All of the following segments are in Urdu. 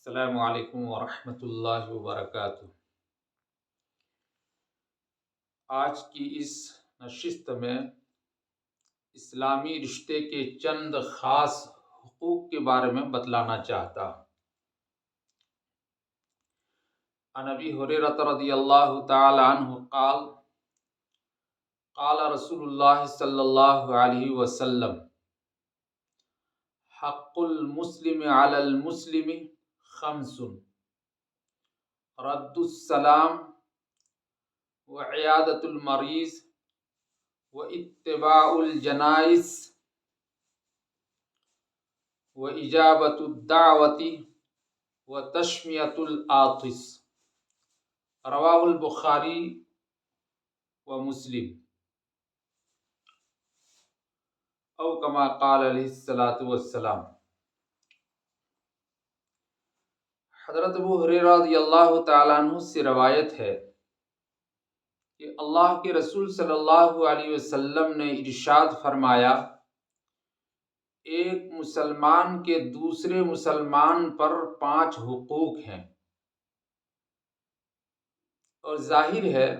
السلام علیکم ورحمۃ اللہ وبرکاتہ۔ آج کی اس نشست میں اسلامی رشتے کے چند خاص حقوق کے بارے میں بتلانا چاہتا ہوں۔ عن ابی ہریرہ رضی اللہ تعالی عنہ قال قال رسول اللہ صلی اللہ علیہ وسلم حق المسلم علی المسلم خمس رد السلام وعیادۃ المریض واتباع الجنائز واجابۃ الدعوۃ وتشمیۃ العاطس، رواہ البخاری و مسلم، او کما قال علیہ الصلاۃ والسلام۔ حضرت ابو ہریرہ رضی اللہ تعالیٰ عنہ سے روایت ہے کہ اللہ کے رسول صلی اللہ علیہ وسلم نے ارشاد فرمایا، ایک مسلمان کے دوسرے مسلمان پر 5 حقوق ہیں، اور ظاہر ہے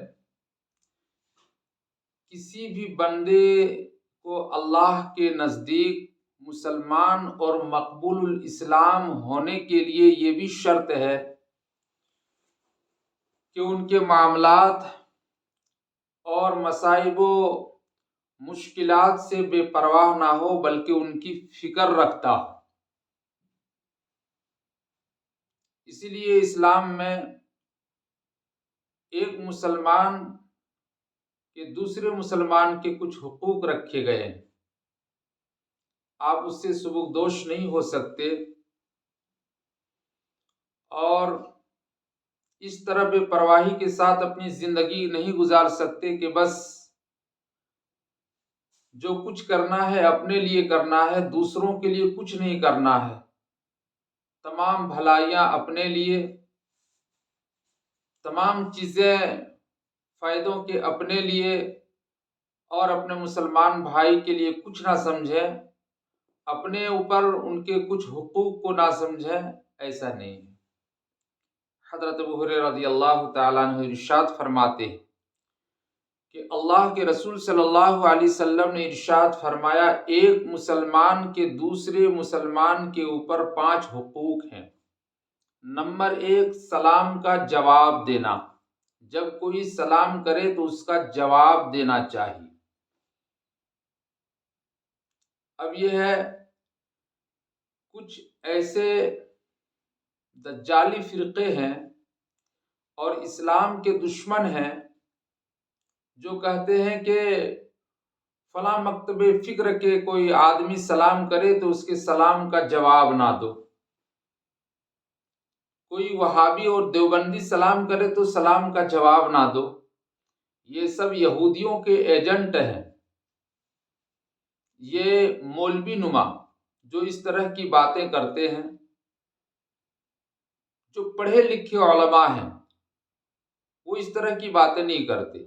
کسی بھی بندے کو اللہ کے نزدیک مسلمان اور مقبول الاسلام ہونے کے لیے یہ بھی شرط ہے کہ ان کے معاملات اور مصائب و مشکلات سے بے پرواہ نہ ہو بلکہ ان کی فکر رکھتا ہو۔ اسی لیے اسلام میں ایک مسلمان کہ دوسرے مسلمان کے کچھ حقوق رکھے گئے ہیں، آپ اس سے سبکدوش نہیں ہو سکتے اور اس طرح بے پرواہی کے ساتھ اپنی زندگی نہیں گزار سکتے کہ بس جو کچھ کرنا ہے اپنے لیے کرنا ہے، دوسروں کے لیے کچھ نہیں کرنا ہے، تمام بھلائیاں اپنے لیے، تمام چیزیں فائدوں کے اپنے لیے، اور اپنے مسلمان بھائی کے لیے کچھ نہ سمجھیں، اپنے اوپر ان کے کچھ حقوق کو نہ سمجھیں، ایسا نہیں ہے۔ حضرت ابو ہریرہ رضی اللہ تعالیٰ عنہ ارشاد فرماتے ہیں کہ اللہ کے رسول صلی اللہ علیہ وسلم نے ارشاد فرمایا، ایک مسلمان کے دوسرے مسلمان کے اوپر 5 حقوق ہیں۔ نمبر 1، سلام کا جواب دینا۔ جب کوئی سلام کرے تو اس کا جواب دینا چاہیے۔ اب یہ ہے کچھ ایسے دجالی فرقے ہیں اور اسلام کے دشمن ہیں جو کہتے ہیں کہ فلاں مکتب فکر کے کوئی آدمی سلام کرے تو اس کے سلام کا جواب نہ دو، کوئی وہابی اور دیوبندی سلام کرے تو سلام کا جواب نہ دو۔ یہ سب یہودیوں کے ایجنٹ ہیں، یہ مولوی نما جو اس طرح کی باتیں کرتے ہیں، جو پڑھے لکھے علماء ہیں وہ اس طرح کی باتیں نہیں کرتے،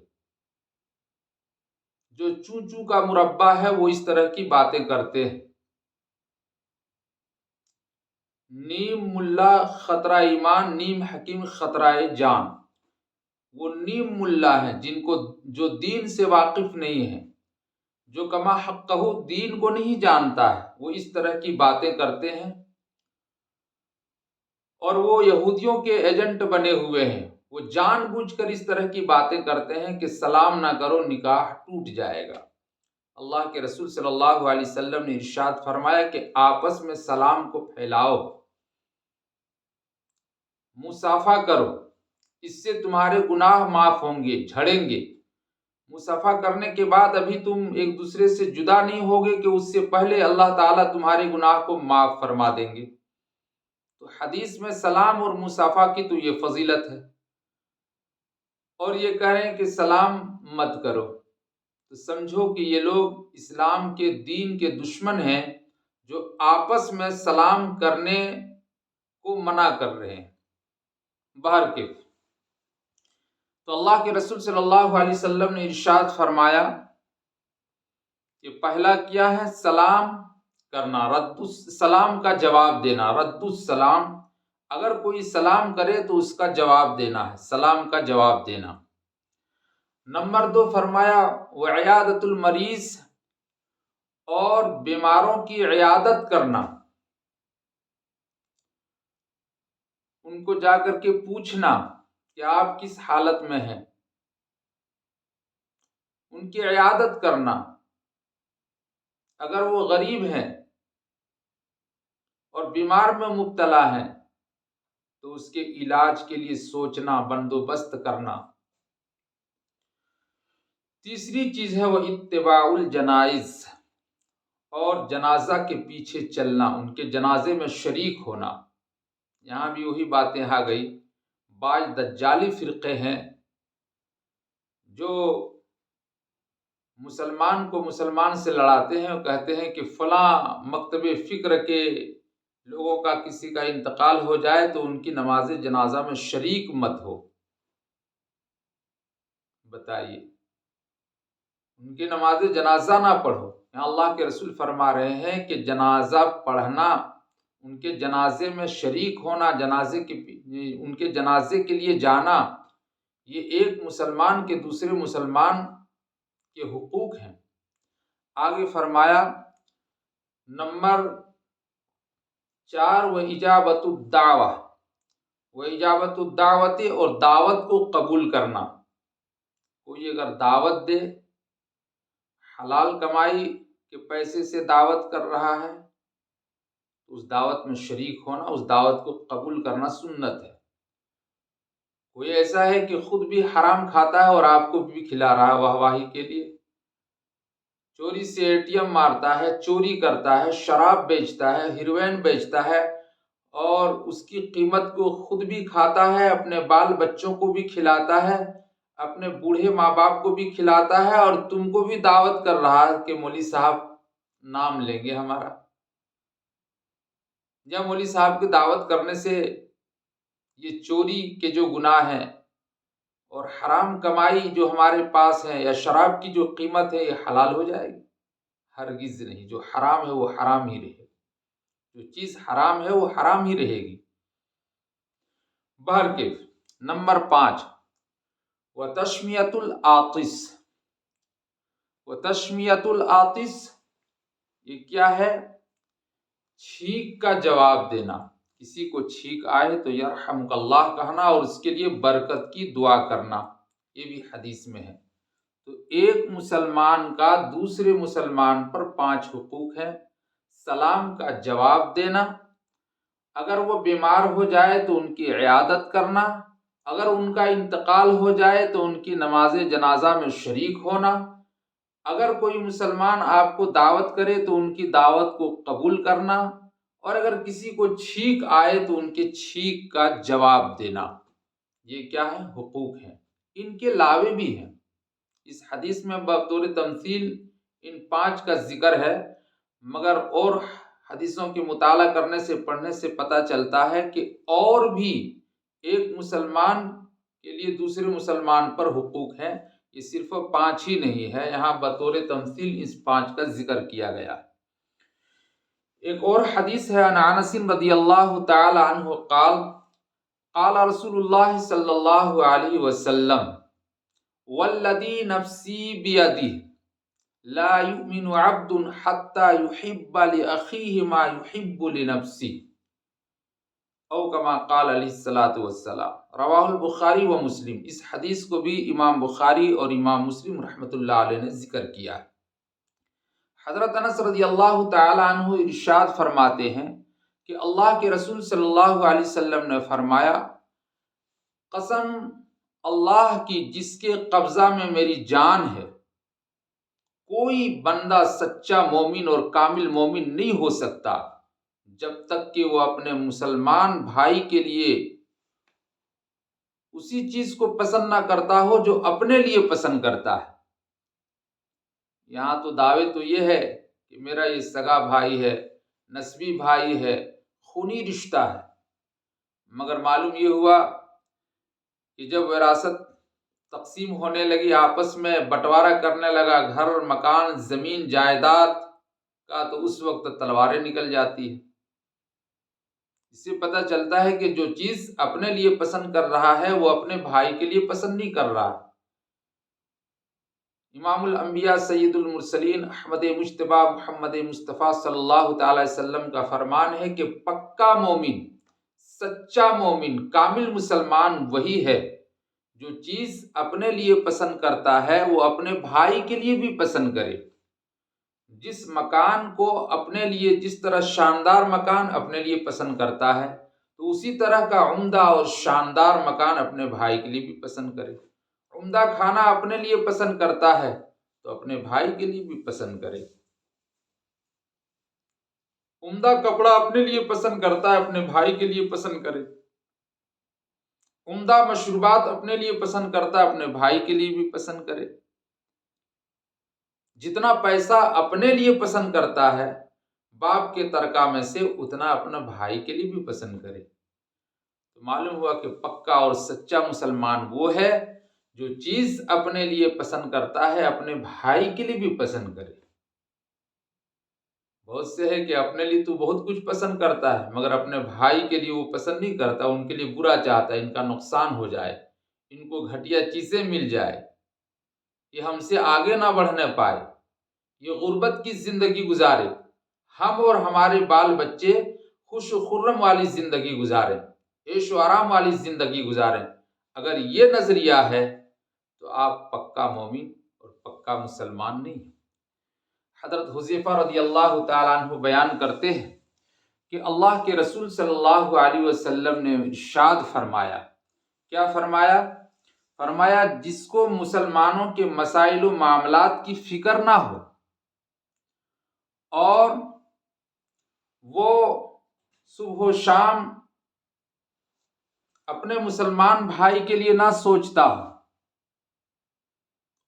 جو چوں چوں کا مربع ہے وہ اس طرح کی باتیں کرتے ہیں۔ نیم ملا خطرہ ایمان، نیم حکیم خطرہ جان۔ وہ نیم ملا ہیں جن کو جو دین سے واقف نہیں ہے، جو کما حقہ دین کو نہیں جانتا ہے، وہ اس طرح کی باتیں کرتے ہیں، اور وہ یہودیوں کے ایجنٹ بنے ہوئے ہیں۔ وہ جان بوجھ کر اس طرح کی باتیں کرتے ہیں کہ سلام نہ کرو نکاح ٹوٹ جائے گا۔ اللہ کے رسول صلی اللہ علیہ وسلم نے ارشاد فرمایا کہ آپس میں سلام کو پھیلاؤ، مصافحہ کرو، اس سے تمہارے گناہ معاف ہوں گے، جھڑیں گے۔ مصافحہ کرنے کے بعد ابھی تم ایک دوسرے سے جدا نہیں ہوگے کہ اس سے پہلے اللہ تعالیٰ تمہارے گناہ کو معاف فرما دیں گے۔ تو حدیث میں سلام اور مصافحہ کی تو یہ فضیلت ہے، اور یہ کہہ رہے ہیں کہ سلام مت کرو، تو سمجھو کہ یہ لوگ اسلام کے دین کے دشمن ہیں جو آپس میں سلام کرنے کو منع کر رہے ہیں۔ بہرکیف تو اللہ کے رسول صلی اللہ علیہ وسلم نے ارشاد فرمایا کہ پہلا کیا ہے؟ سلام کرنا، سلام کا جواب دینا، رد السلام، اگر کوئی سلام کرے تو اس کا جواب دینا ہے، سلام کا جواب دینا۔ نمبر 2 فرمایا وعیادت المریض، اور بیماروں کی عیادت کرنا، ان کو جا کر کے پوچھنا کہ آپ کس حالت میں ہیں، ان کی عیادت کرنا۔ اگر وہ غریب ہیں اور بیمار میں مبتلا ہیں تو اس کے علاج کے لیے سوچنا، بندوبست کرنا۔ تیسری چیز ہے وہ اتباع الجنائز، اور جنازہ کے پیچھے چلنا، ان کے جنازے میں شریک ہونا۔ یہاں بھی وہی باتیں آ گئی، بعض دجالی فرقے ہیں جو مسلمان کو مسلمان سے لڑاتے ہیں اور کہتے ہیں کہ فلاں مکتب فکر کے لوگوں کا کسی کا انتقال ہو جائے تو ان کی نماز جنازہ میں شریک مت ہو۔ بتائیے، ان کی نماز جنازہ نہ پڑھو۔ یہاں اللہ کے رسول فرما رہے ہیں کہ جنازہ پڑھنا، ان کے جنازے میں شریک ہونا، ان کے جنازے کے لیے جانا، یہ ایک مسلمان کے دوسرے مسلمان کے حقوق ہیں۔ آگے فرمایا نمبر 4 وإجابت الدعوہ، وإجابت الدعوت، اور دعوت کو قبول کرنا۔ کوئی اگر دعوت دے، حلال کمائی کے پیسے سے دعوت کر رہا ہے تو اس دعوت میں شریک ہونا، اس دعوت کو قبول کرنا سنت ہے۔ کوئی ایسا ہے کہ خود بھی حرام کھاتا ہے اور آپ کو بھی کھلا رہا ہے واہ واہی کے لیے، چوری سے ATM مارتا ہے، چوری کرتا ہے، شراب بیچتا ہے، ہیروین بیچتا ہے، اور اس کی قیمت کو خود بھی کھاتا ہے، اپنے بال بچوں کو بھی کھلاتا ہے، اپنے بوڑھے ماں باپ کو بھی کھلاتا ہے، اور تم کو بھی دعوت کر رہا ہے کہ مولوی صاحب نام لیں گے ہمارا۔ یا مولوی صاحب کی دعوت کرنے سے یہ چوری کے جو گناہ ہیں اور حرام کمائی جو ہمارے پاس ہے، یا شراب کی جو قیمت ہے، یہ حلال ہو جائے گی؟ ہرگز نہیں۔ جو حرام ہے وہ حرام ہی رہے گی، جو چیز حرام ہے وہ حرام ہی رہے گی۔ بہرکیف نمبر 5 وتشمیت العاطس، وتشمیت العاطس یہ کیا ہے؟ چھینک کا جواب دینا۔ کسی کو چھینک آئے تو یرحمک اللہ کہنا اور اس کے لیے برکت کی دعا کرنا، یہ بھی حدیث میں ہے۔ تو ایک مسلمان کا دوسرے مسلمان پر 5 حقوق ہیں۔ سلام کا جواب دینا، اگر وہ بیمار ہو جائے تو ان کی عیادت کرنا، اگر ان کا انتقال ہو جائے تو ان کی نماز جنازہ میں شریک ہونا، اگر کوئی مسلمان آپ کو دعوت کرے تو ان کی دعوت کو قبول کرنا، اور اگر کسی کو چھینک آئے تو ان کے چھینک کا جواب دینا۔ یہ کیا ہے؟ حقوق ہیں۔ ان کے علاوہ بھی ہیں، اس حدیث میں بطور تمثیل ان 5 کا ذکر ہے، مگر اور حدیثوں کے مطالعہ کرنے سے پڑھنے سے پتہ چلتا ہے کہ اور بھی ایک مسلمان کے لیے دوسرے مسلمان پر حقوق ہیں۔ یہ صرف 5 ہی نہیں ہے، یہاں بطور تمثیل اس 5 کا ذکر کیا گیا۔ ایک اور حدیث ہے، عن انس رضی اللہ تعالی عنہ قال قال رسول اللہ صلی اللہ علیہ وسلم والذی نفسی بیدہ لا یؤمن عبد حتی یحب لأخیہ ما یحب لنفسہ، او کما قال علیہ الصلوۃ والسلام، رواہ البخاری و مسلم۔ اس حدیث کو بھی امام بخاری اور امام مسلم رحمۃ اللہ علیہ نے ذکر کیا ہے۔ حضرت انس رضی اللہ تعالی عنہ ارشاد فرماتے ہیں کہ اللہ کے رسول صلی اللہ علیہ وسلم نے فرمایا، قسم اللہ کی جس کے قبضہ میں میری جان ہے، کوئی بندہ سچا مومن اور کامل مومن نہیں ہو سکتا جب تک کہ وہ اپنے مسلمان بھائی کے لیے اسی چیز کو پسند نہ کرتا ہو جو اپنے لیے پسند کرتا ہے۔ یہاں تو دعوے تو یہ ہے کہ میرا یہ سگا بھائی ہے، نسبی بھائی ہے، خونی رشتہ ہے، مگر معلوم یہ ہوا کہ جب وراثت تقسیم ہونے لگی، آپس میں بٹوارہ کرنے لگا گھر مکان زمین جائیداد کا، تو اس وقت تلواریں نکل جاتی ہیں۔ اس سے پتہ چلتا ہے کہ جو چیز اپنے لیے پسند کر رہا ہے وہ اپنے بھائی کے لیے پسند نہیں کر رہا۔ امام الانبیاء سید المرسلین احمد مجتبیٰ محمد مصطفیٰ صلی اللہ تعالی وسلم کا فرمان ہے کہ پکا مومن، سچا مومن، کامل مسلمان وہی ہے جو چیز اپنے لیے پسند کرتا ہے وہ اپنے بھائی کے لیے بھی پسند کرے۔ جس مکان کو اپنے لیے، جس طرح شاندار مکان اپنے لیے پسند کرتا ہے تو اسی طرح کا عمدہ اور شاندار مکان اپنے بھائی کے لیے بھی پسند کرے۔ عمدہ کھانا اپنے لیے پسند کرتا ہے تو اپنے بھائی کے لیے بھی پسند کرے۔ عمدہ کپڑا اپنے لیے پسند کرتا ہے اپنے بھائی کے لیے پسند کرے۔ عمدہ مشروبات اپنے لیے پسند کرتا ہے اپنے بھائی کے لیے بھی پسند کرے۔ جتنا پیسہ اپنے لیے پسند کرتا ہے باپ کے ترکہ میں سے اتنا اپنا بھائی کے لیے بھی پسند کرے۔ تو معلوم ہوا کہ پکا اور سچا مسلمان وہ ہے جو چیز اپنے لیے پسند کرتا ہے اپنے بھائی کے لیے بھی پسند کرے۔ بہت سے ہے کہ اپنے لیے تو بہت کچھ پسند کرتا ہے مگر اپنے بھائی کے لیے وہ پسند نہیں کرتا، ان کے لیے برا چاہتا ہے، ان کا نقصان ہو جائے، ان کو گھٹیا چیزیں مل جائے، یہ ہم سے آگے نہ بڑھنے پائے، یہ غربت کی زندگی گزارے، ہم اور ہمارے بال بچے خوش و خرم والی زندگی گزاریں، عیش و آرام والی زندگی گزاریں۔ اگر یہ نظریہ ہے تو آپ پکا مومن اور پکا مسلمان نہیں ہیں۔ حضرت حذیفہ رضی اللہ تعالیٰ عنہ بیان کرتے ہیں کہ اللہ کے رسول صلی اللہ علیہ وسلم نے ارشاد فرمایا، کیا فرمایا؟ فرمایا جس کو مسلمانوں کے مسائل و معاملات کی فکر نہ ہو اور وہ صبح و شام اپنے مسلمان بھائی کے لیے نہ سوچتا ہو،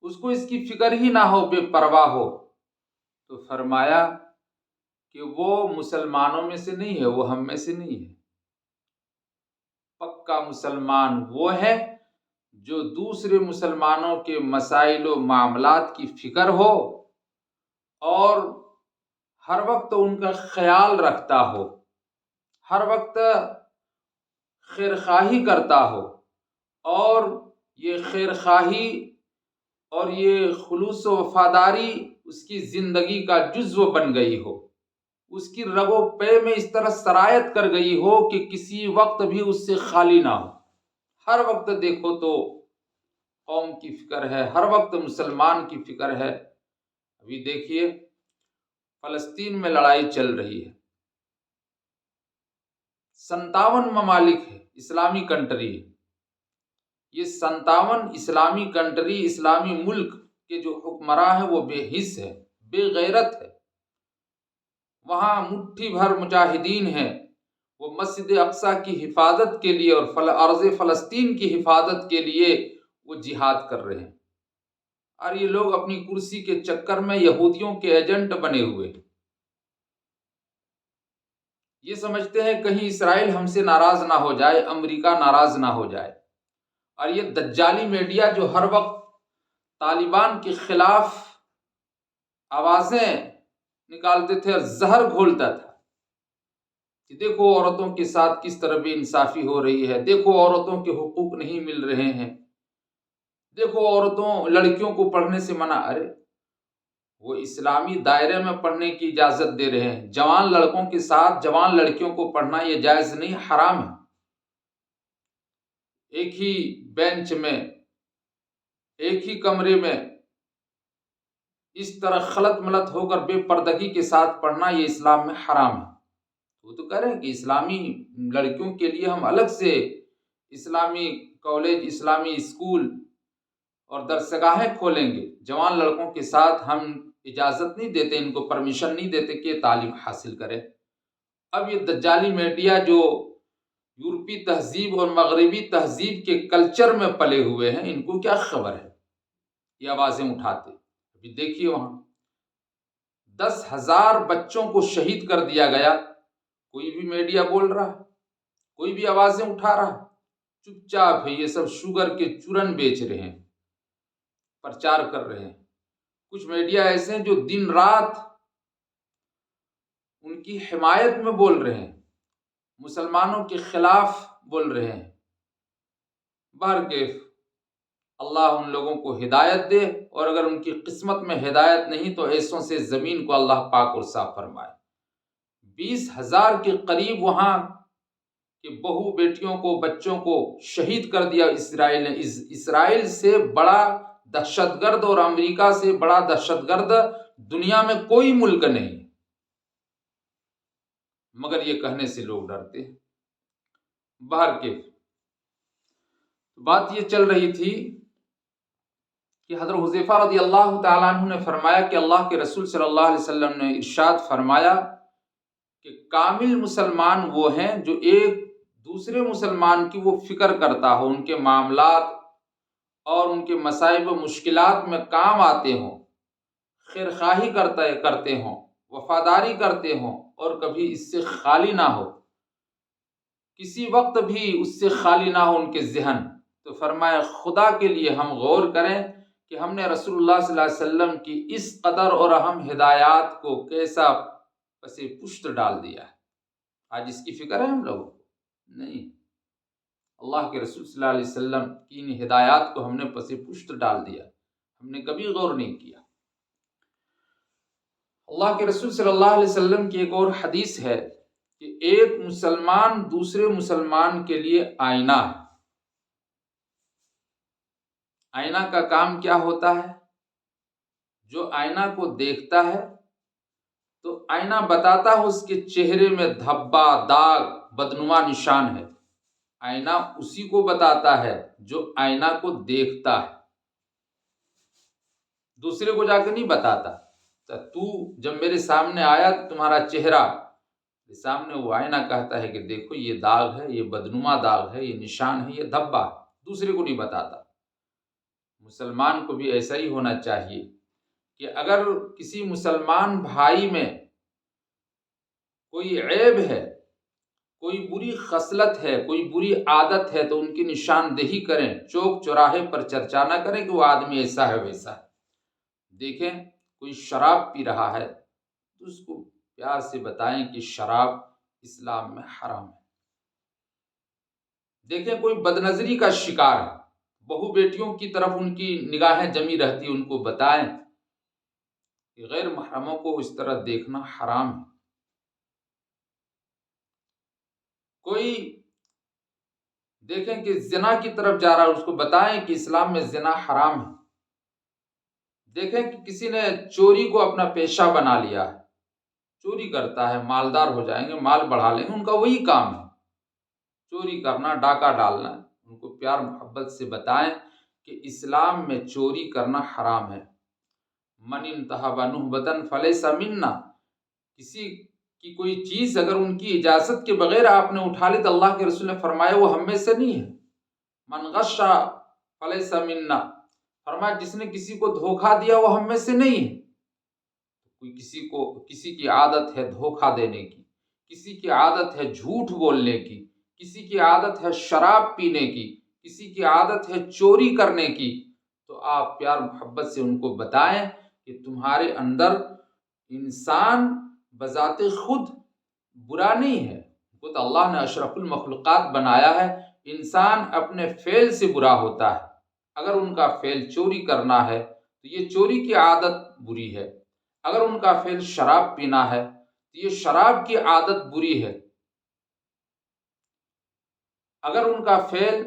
اس کو اس کی فکر ہی نہ ہو، بے پرواہ ہو، تو فرمایا کہ وہ مسلمانوں میں سے نہیں ہے، وہ ہم میں سے نہیں ہے۔ پکا مسلمان وہ ہے جو دوسرے مسلمانوں کے مسائل و معاملات کی فکر ہو اور ہر وقت ان کا خیال رکھتا ہو، ہر وقت خیرخواہی کرتا ہو، اور یہ خیرخواہی اور یہ خلوص و وفاداری اس کی زندگی کا جزو بن گئی ہو، اس کی رگ و پے میں اس طرح سرایت کر گئی ہو کہ کسی وقت بھی اس سے خالی نہ ہو۔ ہر وقت دیکھو تو قوم کی فکر ہے، ہر وقت مسلمان کی فکر ہے۔ ابھی دیکھیے فلسطین میں لڑائی چل رہی ہے، 57 ممالک ہے، اسلامی کنٹری ہے، یہ 57 اسلامی کنٹری، اسلامی ملک کے جو حکمراں ہیں وہ بے حس ہے، بے غیرت ہے۔ وہاں مٹھی بھر مجاہدین ہیں، وہ مسجد اقصیٰ کی حفاظت کے لیے اور ارض فلسطین کی حفاظت کے لیے وہ جہاد کر رہے ہیں، اور یہ لوگ اپنی کرسی کے چکر میں یہودیوں کے ایجنٹ بنے ہوئے ہیں۔ یہ سمجھتے ہیں کہیں اسرائیل ہم سے ناراض نہ ہو جائے، امریکہ ناراض نہ ہو جائے، اور یہ دجالی میڈیا جو ہر وقت طالبان کے خلاف آوازیں نکالتے تھے اور زہر گھولتا تھا کہ دیکھو عورتوں کے ساتھ کس طرح بے انصافی ہو رہی ہے، دیکھو عورتوں کے حقوق نہیں مل رہے ہیں، دیکھو لڑکیوں کو پڑھنے سے منع۔ ارے وہ اسلامی دائرے میں پڑھنے کی اجازت دے رہے ہیں، جوان لڑکوں کے ساتھ جوان لڑکیوں کو پڑھنا یہ جائز نہیں، حرام ہے۔ ایک ہی بینچ میں، ایک ہی کمرے میں اس طرح خلط ملط ہو کر بے پردگی کے ساتھ پڑھنا یہ اسلام میں حرام ہے۔ وہ تو کہہ رہے ہیں کہ اسلامی لڑکیوں کے لیے ہم الگ سے اسلامی کالج، اسلامی اسکول اور درسگاہیں کھولیں گے، جوان لڑکوں کے ساتھ ہم اجازت نہیں دیتے، ان کو پرمیشن نہیں دیتے کہ تعلیم حاصل کرے۔ اب یہ دجالی میڈیا جو یورپی تہذیب اور مغربی تہذیب کے کلچر میں پلے ہوئے ہیں، ان کو کیا خبر ہے، یہ آوازیں اٹھاتے۔ ابھی دیکھیے وہاں 10,000 بچوں کو شہید کر دیا گیا، کوئی بھی میڈیا بول رہا، کوئی بھی آوازیں اٹھا رہا؟ چپ چاپ ہے، یہ سب شوگر کے چورن بیچ رہے ہیں، پرچار کر رہے ہیں۔ کچھ میڈیا ایسے ہیں جو دن رات ان کی حمایت میں بول رہے ہیں، مسلمانوں کے خلاف بول رہے ہیں۔ بہرکیف اللہ ان لوگوں کو ہدایت دے، اور اگر ان کی قسمت میں ہدایت نہیں تو ایسوں سے زمین کو اللہ پاک اور صاف فرمائے۔ 20,000 کے قریب وہاں کے بہو بیٹیوں کو، بچوں کو شہید کر دیا اسرائیل نے۔ اسرائیل سے بڑا دہشت گرد اور امریکہ سے بڑا دہشت گرد دنیا میں کوئی ملک نہیں، مگر یہ کہنے سے لوگ ڈرتے ہیں۔ بہرکیف بات یہ چل رہی تھی کہ حضرت حذیفہ رضی اللہ تعالیٰ عنہ نے فرمایا کہ اللہ کے رسول صلی اللہ علیہ وسلم نے ارشاد فرمایا کہ کامل مسلمان وہ ہیں جو ایک دوسرے مسلمان کی وہ فکر کرتا ہو، ان کے معاملات اور ان کے مصائب و مشکلات میں کام آتے ہوں، خیرخواہی کرتے ہوں، وفاداری کرتے ہوں، اور کبھی اس سے خالی نہ ہو، کسی وقت بھی اس سے خالی نہ ہو ان کے ذہن۔ تو فرمایا خدا کے لیے ہم غور کریں کہ ہم نے رسول اللہ صلی اللہ علیہ وسلم کی اس قدر اور اہم ہدایات کو کیسا پس پشت ڈال دیا ہے۔ آج اس کی فکر ہے ہم لوگوں کو؟ نہیں۔ اللہ کے رسول صلی اللہ علیہ وسلم کی ان ہدایات کو ہم نے پس پشت ڈال دیا، ہم نے کبھی غور نہیں کیا۔ اللہ کے رسول صلی اللہ علیہ وسلم کی ایک اور حدیث ہے کہ ایک مسلمان دوسرے مسلمان کے لیے آئینہ ہے۔ آئینہ کا کام کیا ہوتا ہے؟ جو آئینہ کو دیکھتا ہے تو آئینہ بتاتا ہے اس کے چہرے میں دھبا، داغ، بدنما نشان ہے۔ آئینہ اسی کو بتاتا ہے جو آئینہ کو دیکھتا ہے، دوسرے کو جا کے نہیں بتاتا۔ تو جب میرے سامنے آیا تو تمہارا چہرہ سامنے، وہ آئینہ کہتا ہے کہ دیکھو یہ داغ ہے، یہ بدنما داغ ہے، یہ نشان ہے، یہ دھبا ہے، دوسرے کو نہیں بتاتا۔ مسلمان کو بھی ایسا ہی ہونا چاہیے کہ اگر کسی مسلمان بھائی میں کوئی عیب ہے، کوئی بری خصلت ہے، کوئی بری عادت ہے تو ان کی نشاندہی کریں، چوک چوراہے پر چرچا نہ کریں کہ وہ آدمی ایسا ہے ویسا ہے۔ دیکھیں کوئی شراب پی رہا ہے تو اس کو پیار سے بتائیں کہ شراب اسلام میں حرام ہے۔ دیکھیں کوئی بدنظری کا شکار ہے، بہو بیٹیوں کی طرف ان کی نگاہیں جمی رہتی، ان کو بتائیں کہ غیر محرموں کو اس طرح دیکھنا حرام ہے۔ کوئی دیکھیں کہ زنا کی طرف جا رہا ہے، اس کو بتائیں کہ اسلام میں زنا حرام ہے۔ دیکھیں کہ کسی نے چوری کو اپنا پیشہ بنا لیا ہے، چوری کرتا ہے، مالدار ہو جائیں گے، مال بڑھا لیں گے، ان کا وہی کام ہے چوری کرنا، ڈاکہ ڈالنا۔ ان کو پیار محبت سے بتائیں کہ اسلام میں چوری کرنا حرام ہے۔ من انتہب نہبۃ فلیس منا، کسی کی کوئی چیز اگر ان کی اجازت کے بغیر آپ نے اٹھا لی تو اللہ کے رسول نے فرمایا وہ ہم میں سے نہیں ہے۔ من غش فلیس منا، فرمایا جس نے کسی کو دھوکہ دیا وہ ہم میں سے نہیں ہے۔ کوئی کسی کی عادت ہے دھوکہ دینے کی، کسی کی عادت ہے جھوٹ بولنے کی، کسی کی عادت ہے شراب پینے کی، کسی کی عادت ہے چوری کرنے کی، تو آپ پیار محبت سے ان کو بتائیں کہ تمہارے اندر انسان بذات خود برا نہیں ہے، خود اللہ نے اشرف المخلوقات بنایا ہے، انسان اپنے فعل سے برا ہوتا ہے۔ اگر ان کا فعل چوری کرنا ہے تو یہ چوری کی عادت بری ہے، اگر ان کا فعل شراب پینا ہے تو یہ شراب کی عادت بری ہے، اگر ان کا فعل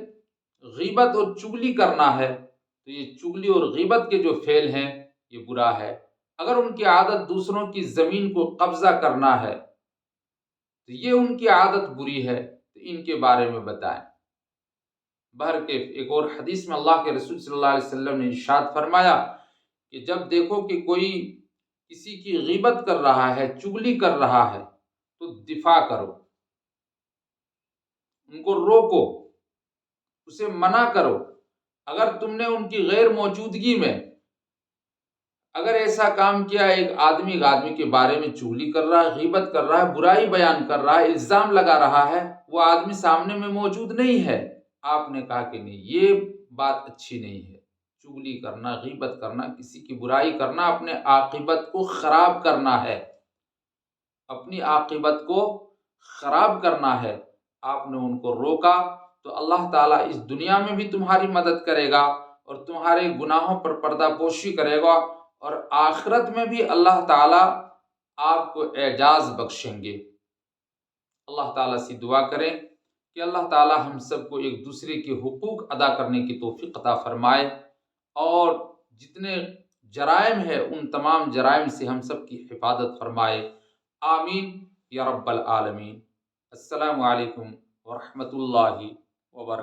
غیبت اور چغلی کرنا ہے تو یہ چغلی اور غیبت کے جو فعل ہیں یہ برا ہے، اگر ان کی عادت دوسروں کی زمین کو قبضہ کرنا ہے تو یہ ان کی عادت بری ہے، تو ان کے بارے میں بتائیں۔ بہرکیف ایک اور حدیث میں اللہ کے رسول صلی اللہ علیہ وسلم نے ارشاد فرمایا کہ جب دیکھو کہ کوئی کسی کی غیبت کر رہا ہے، چغلی کر رہا ہے تو دفاع کرو، ان کو روکو، اسے منع کرو۔ اگر تم نے ان کی غیر موجودگی میں اگر ایسا کام کیا، ایک آدمی کے بارے میں چغلی کر رہا ہے، غیبت کر رہا ہے، برائی بیان کر رہا ہے، الزام لگا رہا ہے، وہ آدمی سامنے میں موجود نہیں ہے، آپ نے کہا کہ نہیں یہ بات اچھی نہیں ہے، چغلی کرنا، غیبت کرنا، کسی کی برائی کرنا اپنے عاقبت کو خراب کرنا ہے، اپنی عاقبت کو خراب کرنا ہے آپ نے ان کو روکا، تو اللہ تعالیٰ اس دنیا میں بھی تمہاری مدد کرے گا اور تمہارے گناہوں پر پردہ پوشی کرے گا، اور آخرت میں بھی اللہ تعالیٰ آپ کو اعجاز بخشیں گے۔ اللہ تعالیٰ سے دعا کریں کہ اللہ تعالیٰ ہم سب کو ایک دوسرے کے حقوق ادا کرنے کی توفیق عطا فرمائے، اور جتنے جرائم ہے ان تمام جرائم سے ہم سب کی حفاظت فرمائے۔ آمین یا رب العالمین۔ السلام علیکم ورحمۃ اللہ وبرکاتہ۔